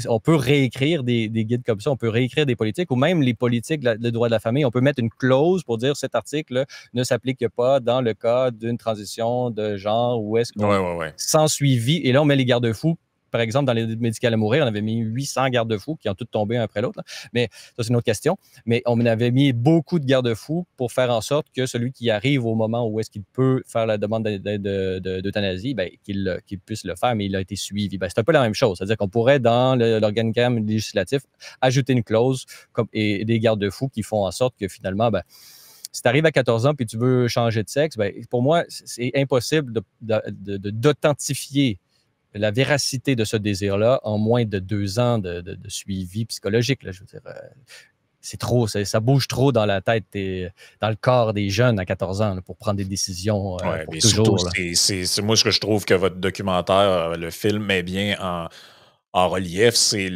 On peut réécrire des guides comme ça, on peut réécrire des politiques, ou même les politiques, le droit de la famille, on peut mettre une clause pour dire cet article ne s'applique pas dans le cas d'une transition de genre, où est-ce qu'on sans suivi, et là on met les garde-fous. Par exemple, dans les médicales à mourir, on avait mis 800 garde-fous qui ont tous tombé un après l'autre. Là. Mais ça, c'est une autre question. Mais on avait mis beaucoup de garde-fous pour faire en sorte que celui qui arrive au moment où est-ce qu'il peut faire la demande d'euthanasie, qu'il puisse le faire, mais il a été suivi. C'est un peu la même chose. C'est-à-dire qu'on pourrait, dans l'organigramme législatif, ajouter une clause et des garde-fous qui font en sorte que finalement, si tu arrives à 14 ans et tu veux changer de sexe, pour moi, c'est impossible d'authentifier la véracité de ce désir-là en moins de 2 ans de suivi psychologique. Là, je veux dire, c'est trop, ça bouge trop dans la tête dans le corps des jeunes à 14 ans là, pour prendre des décisions pour mais surtout, toujours. Là. c'est moi ce que je trouve que votre documentaire, le film met bien en relief, c'est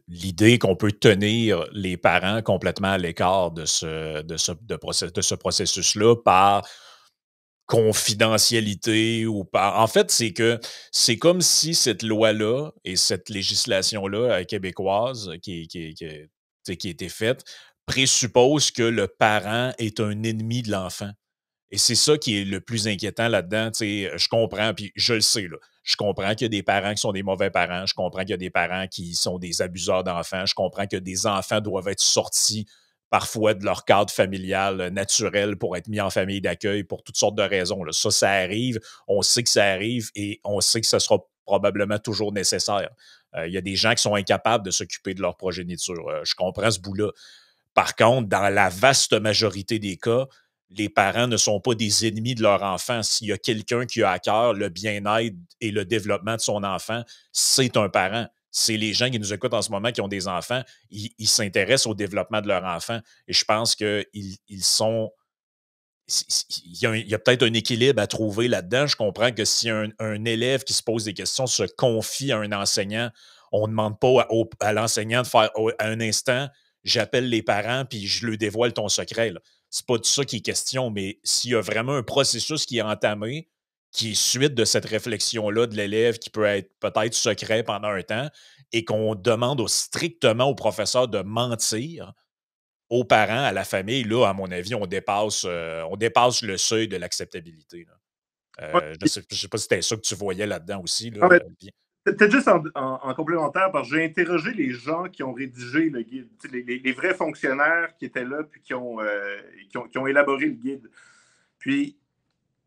l'idée qu'on peut tenir les parents complètement à l'écart de ce processus-là par confidentialité ou par. En fait, c'est que c'est comme si cette loi-là et cette législation-là québécoise qui a été faite présuppose que le parent est un ennemi de l'enfant. Et c'est ça qui est le plus inquiétant là-dedans. Je comprends, puis je le sais, là. Je comprends qu'il y a des parents qui sont des mauvais parents. Je comprends qu'il y a des parents qui sont des abuseurs d'enfants. Je comprends que des enfants doivent être sortis parfois de leur cadre familial naturel pour être mis en famille d'accueil pour toutes sortes de raisons. Là. Ça arrive. On sait que ça arrive et on sait que ce sera probablement toujours nécessaire. Il y a des gens qui sont incapables de s'occuper de leur progéniture. Je comprends ce bout-là. Par contre, dans la vaste majorité des cas, les parents ne sont pas des ennemis de leur enfant. S'il y a quelqu'un qui a à cœur le bien-être et le développement de son enfant, c'est un parent. C'est les gens qui nous écoutent en ce moment qui ont des enfants, ils s'intéressent au développement de leur enfant. Et je pense qu'ils sont. Il y a peut-être un équilibre à trouver là-dedans. Je comprends que si un élève qui se pose des questions se confie à un enseignant, on ne demande pas à l'enseignant de faire à un instant, j'appelle les parents puis je leur dévoile ton secret. C'est pas de ça qui est question, mais s'il y a vraiment un processus qui est entamé, qui est suite de cette réflexion-là de l'élève qui peut être peut-être secret pendant un temps, et qu'on demande strictement au professeur de mentir aux parents, à la famille, là, à mon avis, on dépasse le seuil de l'acceptabilité. Je ne sais pas si c'était ça que tu voyais là-dedans aussi. Là, peut-être juste en complémentaire, parce que j'ai interrogé les gens qui ont rédigé le guide, les vrais fonctionnaires qui étaient là puis qui ont élaboré le guide. Puis,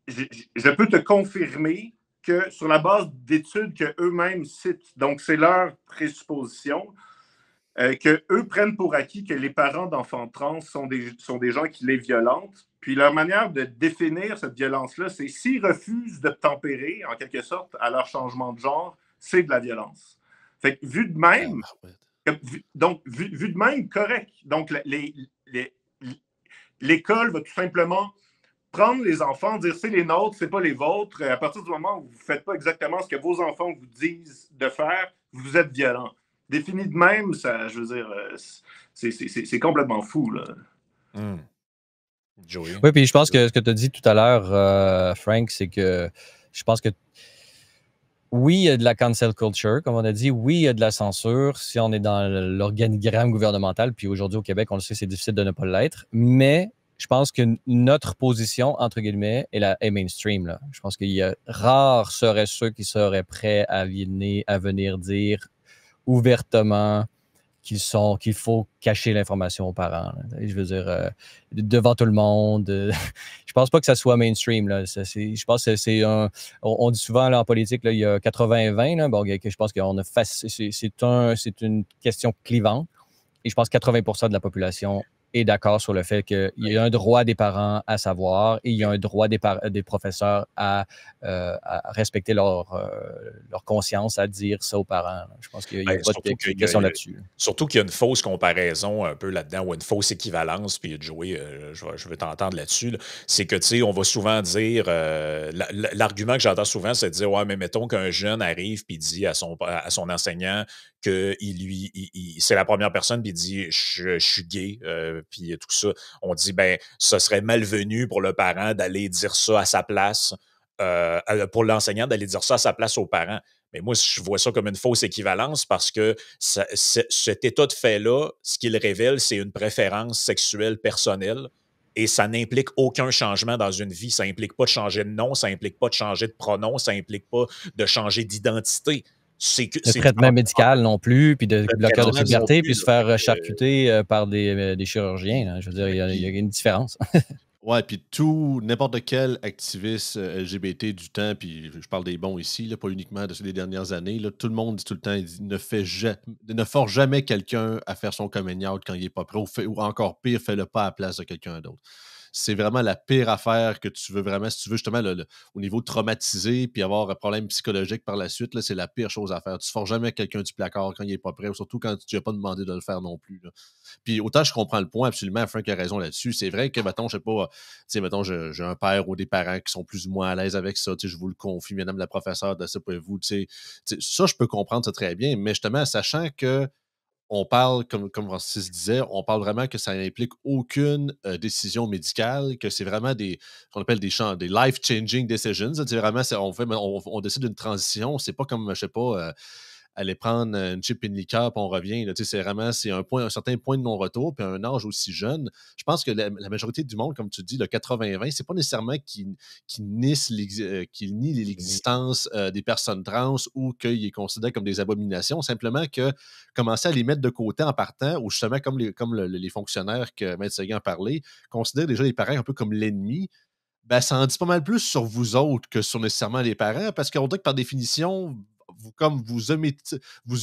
je peux te confirmer que sur la base d'études qu'eux-mêmes citent, donc c'est leur présupposition, qu'eux prennent pour acquis que les parents d'enfants trans sont des gens qui les violentent. Puis leur manière de définir cette violence-là, c'est s'ils refusent de tempérer, en quelque sorte, à leur changement de genre, c'est de la violence. Fait que vu de même, vu de même, correct. Donc, l'école va tout simplement prendre les enfants, dire c'est les nôtres, c'est pas les vôtres. À partir du moment où vous ne faites pas exactement ce que vos enfants vous disent de faire, vous êtes violent. Défini de même, ça, je veux dire, c'est complètement fou, là. Joey. Oui, puis je pense que ce que tu as dit tout à l'heure, Frank, c'est que je pense que oui, il y a de la cancel culture, comme on a dit. Oui, il y a de la censure si on est dans l'organigramme gouvernemental. Puis aujourd'hui, au Québec, on le sait, c'est difficile de ne pas l'être. Mais je pense que notre position, entre guillemets, est mainstream. Là. Je pense qu'il y a rares seraient ceux qui seraient prêts à venir dire ouvertement qu'il faut cacher l'information aux parents. Là. Je veux dire, devant tout le monde. Je pense pas que ça soit mainstream. Là. Je pense que c'est un. On dit souvent là, en politique, là, il y a 80-20. Là, bon, je pense qu'on a c'est une question clivante. Et je pense que 80% de la population est d'accord sur le fait qu'il y a un droit des parents à savoir et il y a un droit des professeurs à respecter leur conscience, à dire ça aux parents. Là. Je pense qu'il n'y a pas de question là-dessus. Surtout qu'il y a une fausse comparaison un peu là-dedans ou une fausse équivalence, puis Joey, je veux t'entendre là-dessus. Là. C'est que, tu sais, on va souvent dire, l'argument que j'entends souvent, c'est de dire, ouais, mais mettons qu'un jeune arrive puis dit à son enseignant que c'est la première personne puis il dit, je suis gay, puis tout ça. On dit, ben, ce serait malvenu pour le parent d'aller dire ça à sa place, pour l'enseignant d'aller dire ça à sa place aux parents. Mais moi, je vois ça comme une fausse équivalence parce que cet état de fait-là, ce qu'il révèle, c'est une préférence sexuelle personnelle et ça n'implique aucun changement dans une vie. Ça n'implique pas de changer de nom, ça n'implique pas de changer de pronom, ça n'implique pas de changer d'identité. Le traitement médical non plus, puis de bloqueur de puberté, puis se faire charcuter par des chirurgiens. Là. Je veux dire, il y a une différence. Ouais, puis n'importe quel activiste LGBT du temps, puis je parle des bons ici, là, pas uniquement des dernières années, là, tout le monde dit tout le temps, il dit, ne force jamais quelqu'un à faire son coming out quand il n'est pas prêt, ou encore pire, fais-le pas à la place de quelqu'un d'autre. c'est vraiment la pire affaire que tu veux vraiment, si tu veux justement au niveau traumatisé puis avoir un problème psychologique par la suite, là, c'est la pire chose à faire. Tu ne forces jamais quelqu'un du placard quand il n'est pas prêt, surtout quand tu n'as pas demandé de le faire non plus. Là. Puis autant je comprends le point, absolument, Frank a raison là-dessus. C'est vrai que, mettons, je sais pas, tu sais, mettons, j'ai un père ou des parents qui sont plus ou moins à l'aise avec ça, tu sais, je vous le confie, madame la professeure, de ça pour vous, tu sais, ça, je peux comprendre ça très bien, mais justement, sachant que on parle, comme Francis disait, on parle vraiment que ça n'implique aucune décision médicale, que c'est vraiment qu'on appelle des life-changing decisions. C'est vraiment, on décide d'une transition. C'est pas comme, je sais pas, aller prendre une chip et une liqueur, puis on revient. Là, c'est vraiment un certain point de non-retour, puis à un âge aussi jeune. Je pense que la majorité du monde, comme tu dis, le 80-20, c'est pas nécessairement qui nie l'existence des personnes trans ou qu'il est considéré comme des abominations, simplement que commencer à les mettre de côté en partant, ou justement, comme les fonctionnaires que Maître Seguin a parlé, considèrent déjà les parents un peu comme l'ennemi. Ben, ça en dit pas mal plus sur vous autres que sur nécessairement les parents, parce qu'on dirait que par définition, vous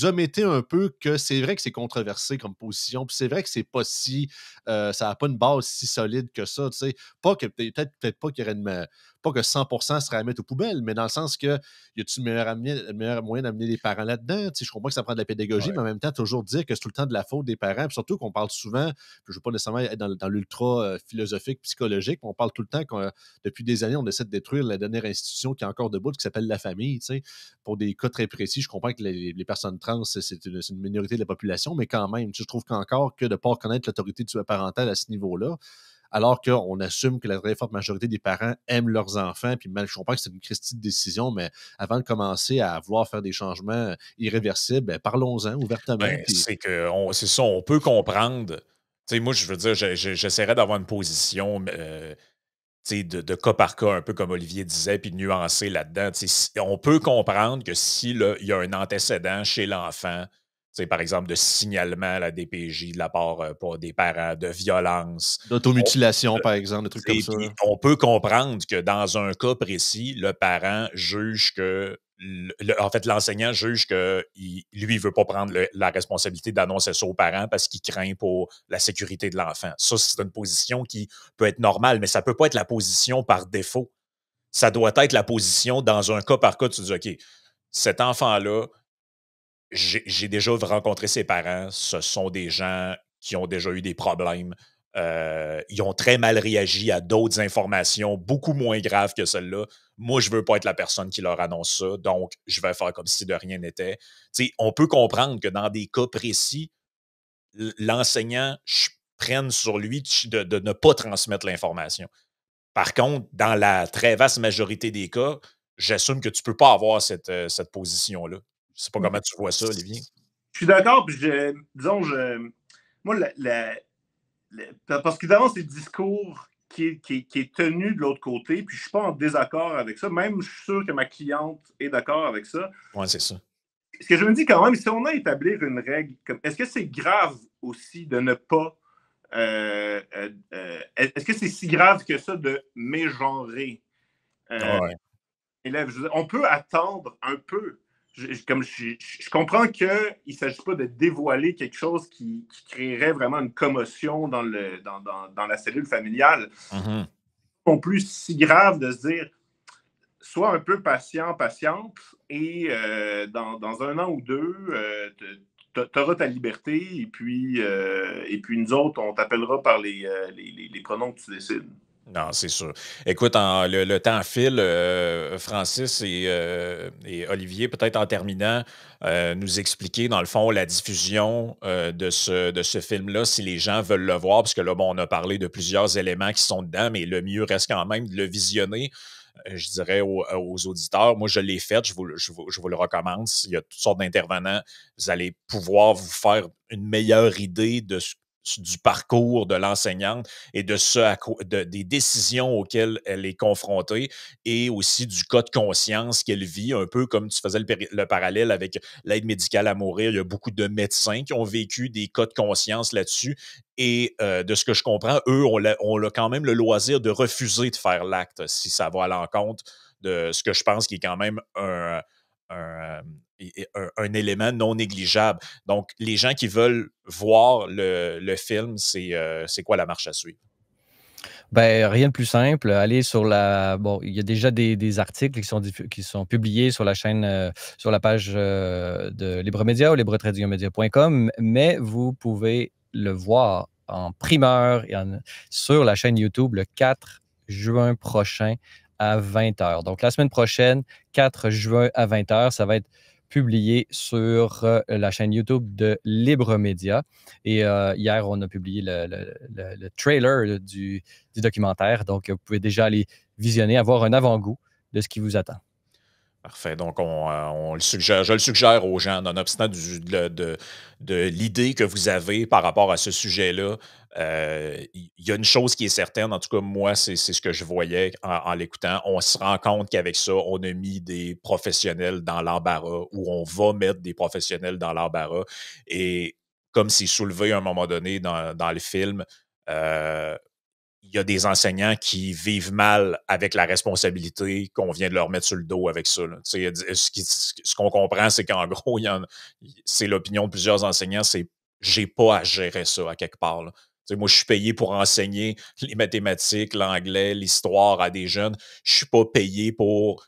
omettez un peu que c'est vrai que c'est controversé comme position, puis c'est vrai que c'est pas si ça n'a pas une base si solide que ça, tu sais. Pas que peut-être pas qu'il y aurait pas que 100% serait à mettre aux poubelles, mais dans le sens que y a-tu le meilleur moyen d'amener les parents là-dedans? Tu sais, je comprends que ça prend de la pédagogie, mais en même temps, toujours dire que c'est tout le temps de la faute des parents, puis surtout qu'on parle souvent, puis je ne veux pas nécessairement être dans l'ultra philosophique, psychologique, mais on parle tout le temps qu'on depuis des années, on essaie de détruire la dernière institution qui est encore debout, qui s'appelle la famille, tu sais. Pour des cas très précis, je comprends que les personnes trans, c'est une minorité de la population, mais quand même, je trouve qu'encore que de ne pas reconnaître l'autorité parentale à ce niveau-là, alors qu'on assume que la très forte majorité des parents aiment leurs enfants, puis je comprends que c'est une christie de décision, mais avant de commencer à vouloir faire des changements irréversibles, ben, parlons-en ouvertement. Ben, c'est ça, on peut comprendre. Tu sais, moi, je veux dire, j'essaierais d'avoir une position de cas par cas, un peu comme Olivier disait, puis nuancer là-dedans. On peut comprendre que s'il y a un antécédent chez l'enfant, par exemple, de signalement à la DPJ de la part des parents, de violence. D'automutilation, par exemple, des trucs comme ça. On peut comprendre que dans un cas précis, le parent juge que. En fait, l'enseignant juge que lui, il ne veut pas prendre la responsabilité d'annoncer ça aux parents parce qu'il craint pour la sécurité de l'enfant. Ça, c'est une position qui peut être normale, mais ça ne peut pas être la position par défaut. Ça doit être la position dans un cas par cas. Tu dis, OK, cet enfant-là, j'ai déjà rencontré ses parents. Ce sont des gens qui ont déjà eu des problèmes. Ils ont très mal réagi à d'autres informations beaucoup moins graves que celle-là. Moi, je ne veux pas être la personne qui leur annonce ça, donc je vais faire comme si de rien n'était. On peut comprendre que dans des cas précis, l'enseignant prenne sur lui de ne pas transmettre l'information. Par contre, dans la très vaste majorité des cas, j'assume que tu ne peux pas avoir cette position-là. Je ne sais pas comment tu vois ça, Olivier. Je suis d'accord, puis disons, moi, parce qu'évidemment, c'est le discours qui est tenu de l'autre côté, puis je ne suis pas en désaccord avec ça. Même, je suis sûr que ma cliente est d'accord avec ça. Oui, c'est ça. Ce que je me dis quand même, si on a établir une règle, est-ce que c'est grave aussi de ne pas... est-ce que c'est si grave que ça de mégenrer élèves? On peut attendre un peu. Je comprends qu'il ne s'agit pas de dévoiler quelque chose qui créerait vraiment une commotion dans la cellule familiale. Mm-hmm. Non plus si grave de se dire, sois un peu patiente, et dans un an ou deux, tu auras ta liberté, et puis nous autres, on t'appellera par les pronoms que tu décides. Non, c'est sûr. Écoute, le temps file. Francis et Olivier, peut-être en terminant, nous expliquer, dans le fond, la diffusion de ce film-là, si les gens veulent le voir, parce que là, bon, on a parlé de plusieurs éléments qui sont dedans, mais le mieux reste quand même de le visionner. Je dirais aux auditeurs, moi, je l'ai fait, je vous le recommande. Il y a toutes sortes d'intervenants. Vous allez pouvoir vous faire une meilleure idée du parcours de l'enseignante et des décisions auxquelles elle est confrontée et aussi du cas de conscience qu'elle vit, un peu comme tu faisais le parallèle avec l'aide médicale à mourir. Il y a beaucoup de médecins qui ont vécu des cas de conscience là-dessus et de ce que je comprends, eux, on a quand même le loisir de refuser de faire l'acte si ça va à l'encontre de ce que je pense qui est quand même un élément non négligeable. Donc, les gens qui veulent voir le film, c'est quoi la marche à suivre? Ben, rien de plus simple. Allez sur la. Bon, il y a déjà des articles qui sont publiés sur la chaîne, sur la page de Libremédia ou libre-media.com, mais vous pouvez le voir en primeur sur la chaîne YouTube le 4 juin prochain à 20h. Donc, la semaine prochaine, 4 juin à 20h, ça va être publié sur la chaîne YouTube de Libre Média. Et hier, on a publié le trailer du documentaire. Donc, vous pouvez déjà aller visionner, avoir un avant-goût de ce qui vous attend. Parfait. Donc, on le suggère, je le suggère aux gens, nonobstant de l'idée que vous avez par rapport à ce sujet-là. Il y a une chose qui est certaine, en tout cas, moi, c'est ce que je voyais en l'écoutant. On se rend compte qu'avec ça, on a mis des professionnels dans l'embarras, ou on va mettre des professionnels dans l'embarras. Et comme c'est soulevé à un moment donné dans le film, il y a des enseignants qui vivent mal avec la responsabilité qu'on vient de leur mettre sur le dos avec ça. Ce qu'on comprend, c'est qu'en gros, c'est l'opinion de plusieurs enseignants, c'est j'ai pas à gérer ça à quelque part. Là. Moi, je suis payé pour enseigner les mathématiques, l'anglais, l'histoire à des jeunes. Je suis pas payé pour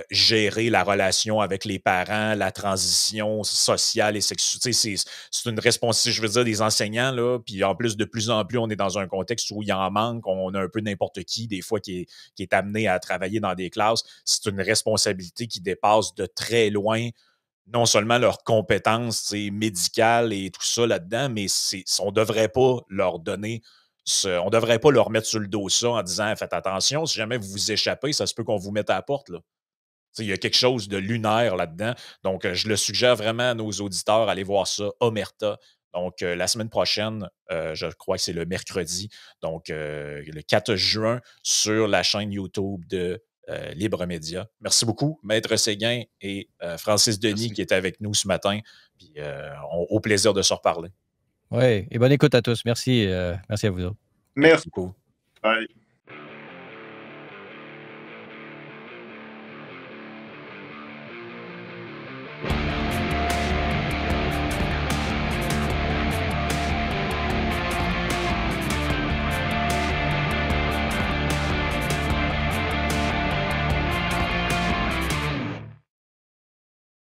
gérer la relation avec les parents, la transition sociale et sexuelle. C'est une responsabilité, je veux dire, des enseignants, là, puis en plus, de plus en plus, on est dans un contexte où il y en manque, on a un peu n'importe qui, des fois, qui est amené à travailler dans des classes. C'est une responsabilité qui dépasse de très loin non seulement leurs compétences médicales et tout ça là-dedans, mais on ne devrait pas leur donner on ne devrait pas leur mettre sur le dos ça en disant faites attention, si jamais vous vous échappez, ça se peut qu'on vous mette à la porte. Là. Il y a quelque chose de lunaire là-dedans. Donc, je le suggère vraiment à nos auditeurs, allez voir ça, Omerta. Donc, la semaine prochaine, je crois que c'est le mercredi, donc le 4 juin, sur la chaîne YouTube de Libre Média. Merci beaucoup, Maître Séguin et Francis Denis. Merci. Qui est avec nous ce matin. Puis, au plaisir de se reparler. Oui, et bonne écoute à tous. Merci, merci à vous autres. Merci beaucoup. Bye.